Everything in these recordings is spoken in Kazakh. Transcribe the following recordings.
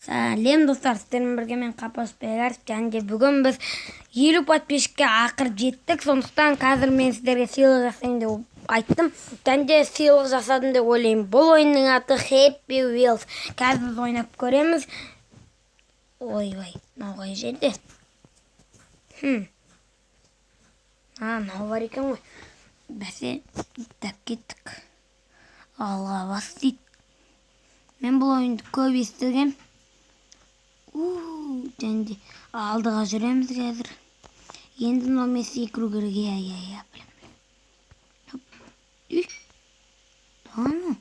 Сәлем достар, сіздермен бірге мен Қапас Бегаров, және бүгін біз 50 подписчикке ақырып жеттік. Сондықтан қазір мен сіздерге сыйлық жасайын деп айттым. Және сыйлық жасадым деп ойлаймын. Бұл ойынның аты Happy Wheels. Қазір біз ойнап көреміз. Ой, мынау жерде. Мынау бар екен ғой. Бәсе, дәп кеттік. Алға бас дейді. Мен бұл ойынды көп естігем. Және алдыға жүреміз қазір. Енді мынау мен секіру керек. Білем.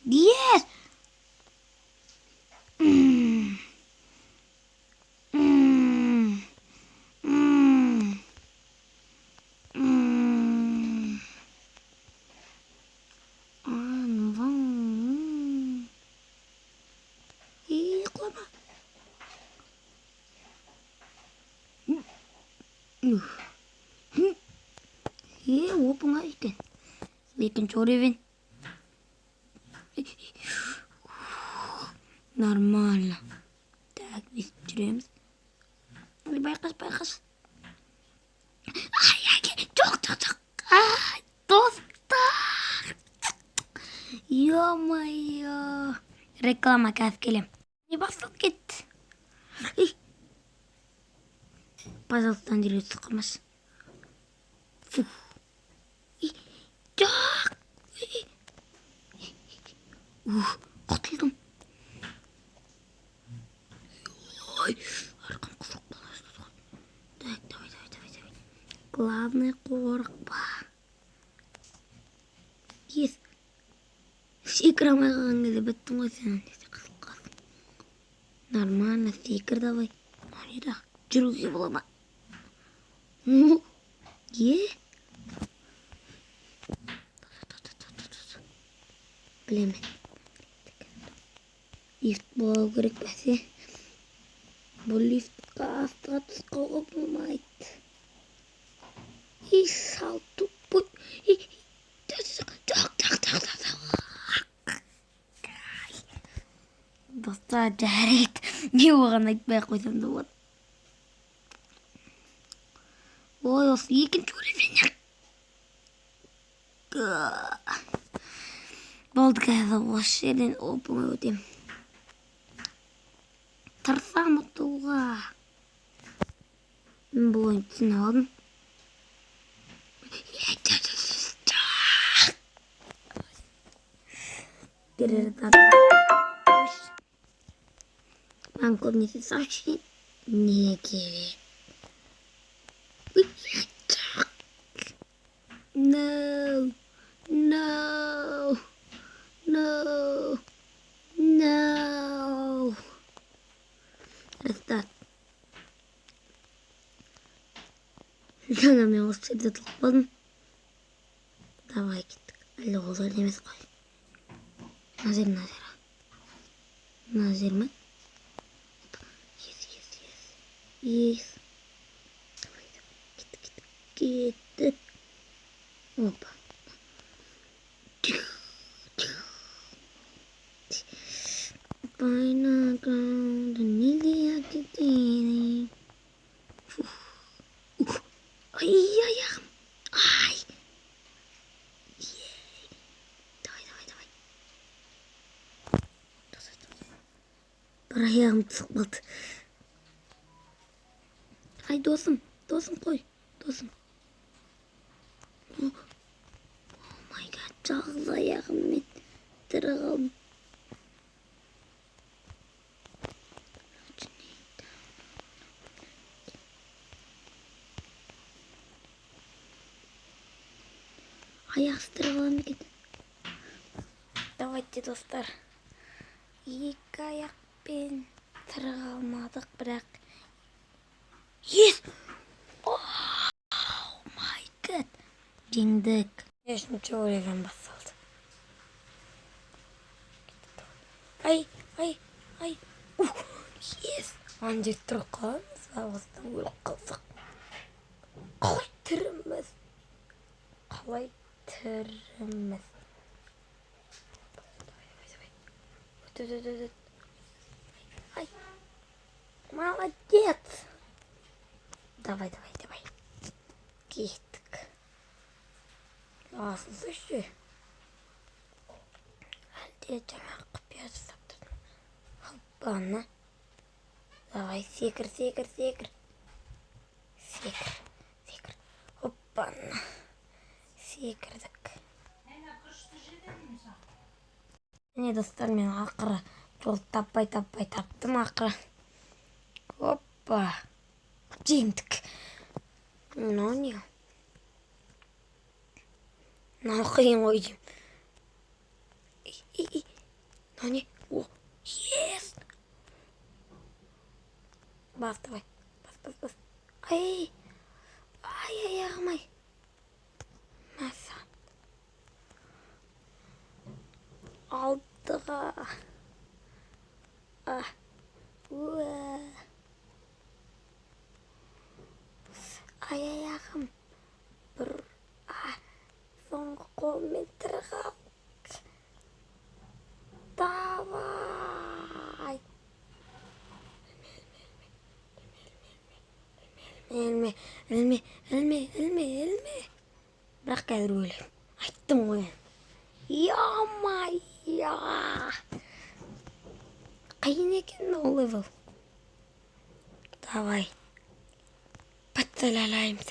Yes! Опыңа екен. Екінші уровень. Нормально. Так, біз жүреміз. Байқас. Жоқ. Достар. Ё-моё. Реклама қазір келем. Не басылып кетті. Пожалуйста, Андрей, сықырмас. Жоқ. Құтылдым. Арқам құсық боласыз. Так, давай. Главное, қорықпа. Ес. Секірамай қалған кезде біттің ғой сен. Қысып қалдың. Нормально, секір давай. Монеда, жүруге бола ма? Білемен. Лифт болу керек бәсе. Бұл лифтқа астыға түсқауға болмайды. Салту бұй. Жоқ. Достар, жарайды. Не оған айтпай қойсам да болады. Ой, осы екінші уровень. Болды қазір осы жерден опыңа өтем. Тырсам ұтуға. Мен бұл ойын түсіне алдым. Мен көбінесе сашын. Не керек? No. Растат. Жаңа мен осы жерде тұлып болдым. Давай кеттік. Әлі олар емес қой. Назер ма? Yes. Давай. Кеттік. Опа. Final ground, нельзя кетені. Ай. Давай. Бір аяғым түсіп қалды. Ай, досым қой, досым. О май гад, жалғыз аяғыммен тірі қалдым. Аяқ істірі қалам екен. Давайте, достар. Екі аяқпен тірі қалмадық, бірақ. Yes! Oh my god! Жеңдік. Ешінші өреген басылды. Ай. Yes! Андек тұрып қаламыз, ауыздан өліп қалсақ. Қалай тіріміз? Ай. Молодец. Давай. Кеттік. Асызы әлде жаңа құпия жасап. Хоппаны. Давай, секір. Хоппаны. Секірдік. Міне достар, мен ақыры жол таппай таптым ақыры. Хоппа. Жеңдік. Мынау не? Мынау қиын ғой деймін. Мынау не? О, ес! Бас, давай. Бас. Ай, аяғым-ай. Мәса. Алдыға. Аяғым. Бір. Соңғы қолмен тырғап. Давай. Өлме. Бірақ қазір өлем. Айттым ғой. Я. Қиын екен ол левел. Давай. Пацалалаймыз.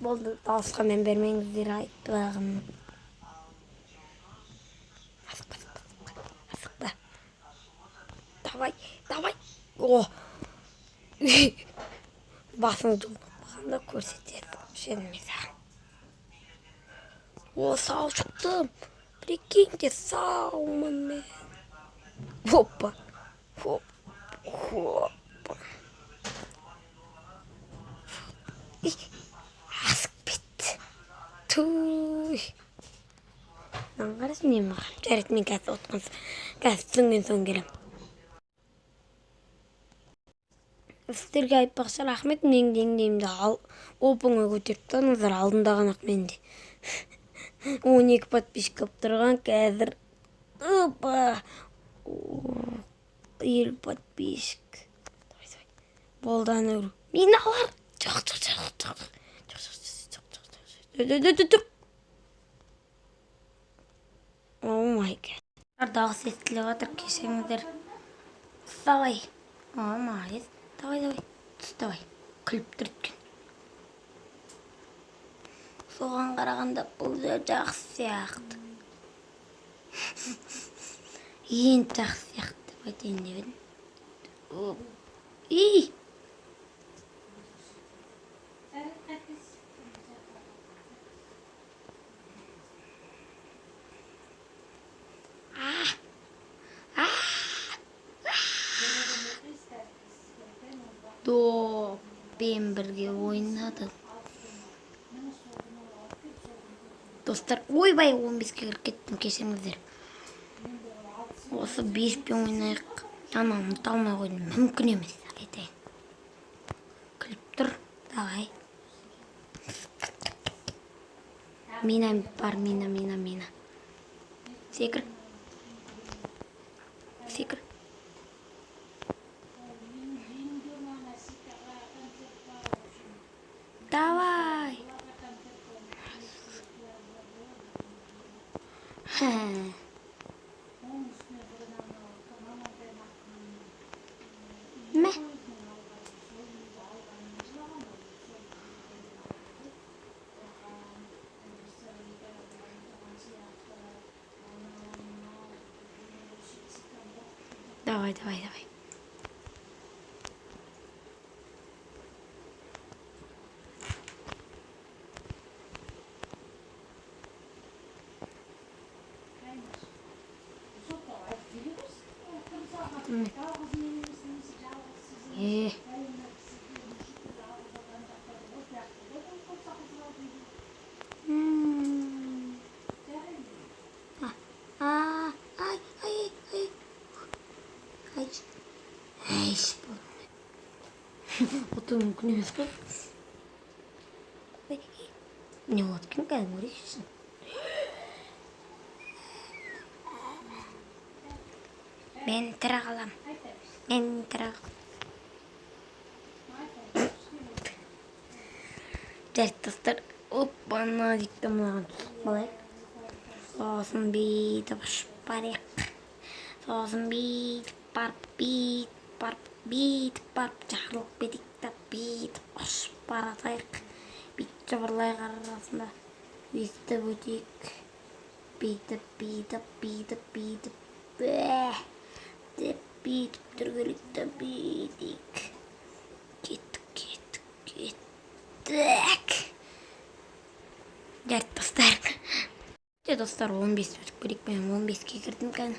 Болды, дауысқа мен бермеңіздер, айтпағым. Асықпа. Давай. О. Басың жұлдықпағанда көрсетеді. Шенмесен. О, сау шықтым. Прикиньте, саумын мен. Хоппа. Асық бетті. Туй. Наңғарыз мен маған. Жарет, мен қазір отқансыз. Қазір түсінген соң келем. Сіздерге айтпақшы рахмет, мен деңгейімді опыңа көтеріп тұрыңыздар, алдындаған ақ менде 12 подписчик тұрған, қазір 50 подписчик. Болдан өру. Миналар. Жоқ. О май гад. Дағы сестілі ғатыр, кешеңіздер. Давай. О, молодец. Давай. Давай. Күліп түрткен. Соған қарағанда бұл да жақсы сияқты. Ең жақсы сияқты деп айтайын деп едім. Доппен бірге ойнадық. Достар, ойбай 15-ке кіріп кеттім, кешіріңіздер. Осы 5-пен ойнайық. Ана ұмыта алмай қойдым, мүмкін емес, айтайын. Күліп тұр, давай. Мина бар, мина. Секір. Давай. Мә. Давай. Отыр мүмкін емес пе? Не болады екен, қазір көрейікші. Мен тірі қалам. Мен тірі қалам. Жарты достар. Оппана кетті мынаған түсіп қалайық. Сосын бүйтіп ұшып барайық. Сосын бүйтіп барып жарылып кетейік та бүйтіп ұшып баратайық. Бүйтіп жыбырлайық арасында. Өйстіп өтейік. Бүйтіп деп бүйтіп түргелік та бүйтейік. Кеттік. Жарты достар. Достар 15 өтіп көрейік. Мен 15-ке кірдім кәні.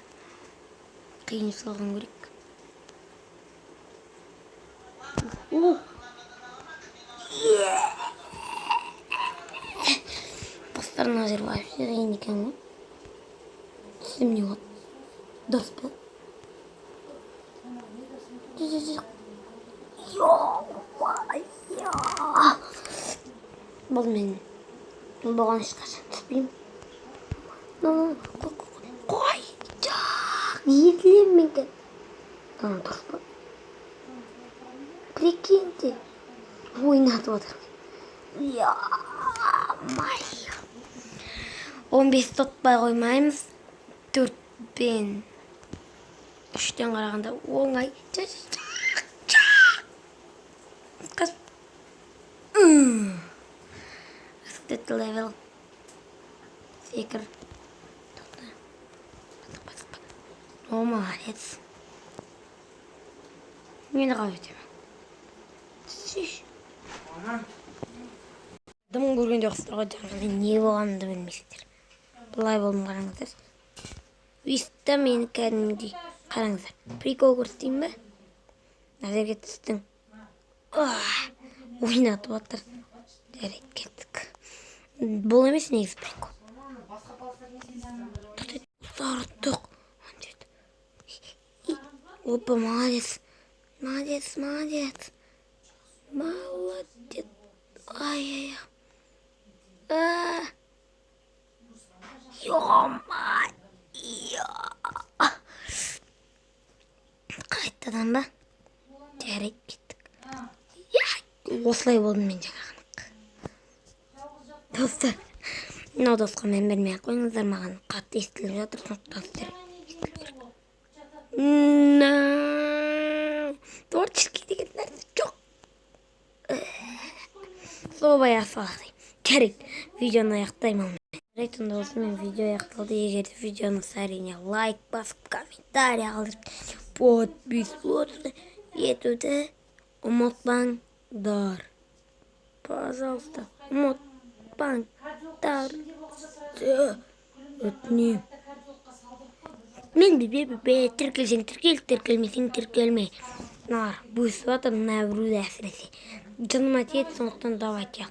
Қиын салған көрейік. Достар назыр вообще қиын екен ғой. Түсім не болады? Дұрыс па? Бұл мен бұған ешқашан түспеймін. Қой, жақ, езілем мен кән. Дұрыс па? Прикиньте, ойнатып отыр. 15 тұтпай қоймаймыз. 4-пен 3-тен қарағанда оңай. Skip level. Секір. О, молодец. Мені қалай өтемін. Дым көргенде қыстарға жаңағы не болғанымды білмейсіздер. Бұлай болдым қараңыздар. Өйстті мені кәдімгідей қараңыздар. Прикол көрсетейін бе? Назерге түстің. Ойнатып отыр. Жарайды кеттік. Бұл емес негіз прикол. Сарттық. Опа, молодец. Молодец. Ай-яй-яй. Ё-ма-ё. Қайтадан ба? Жарайды кеттік. Осылай болдым мен жаңағынық. Достар, мынау досқа мен бермей қойыңыздар, маған қатты естіліп жатыр, сондықтан сіздер естілу керек. Творческий деген нәрсе жоқ. Сол баяғы салақтай. Жарайды, видеоны аяқтаймын. Жарайды, онда осымен видео аяқталды. Егер видеоны әрине лайк басып, комментарий қалдырып, подписываться етуді ұмытпаңдар. Пожалуйста, ұмытпаңдар. Өтінемін. Мен тіркелсең тіркел, тіркелмесең тіркелме. Бұйысып жатыр, біреуді әсіресе. Жыныма тиеді, сондықтан давайте.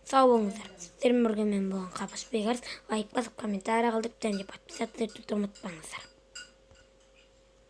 Сау болыңыздар. Сіздермен бірге мен болған Қапаш Бекарыс. Лайк басып, комментарий қалдырып, және подписаться етуді ұмытпаңыздар.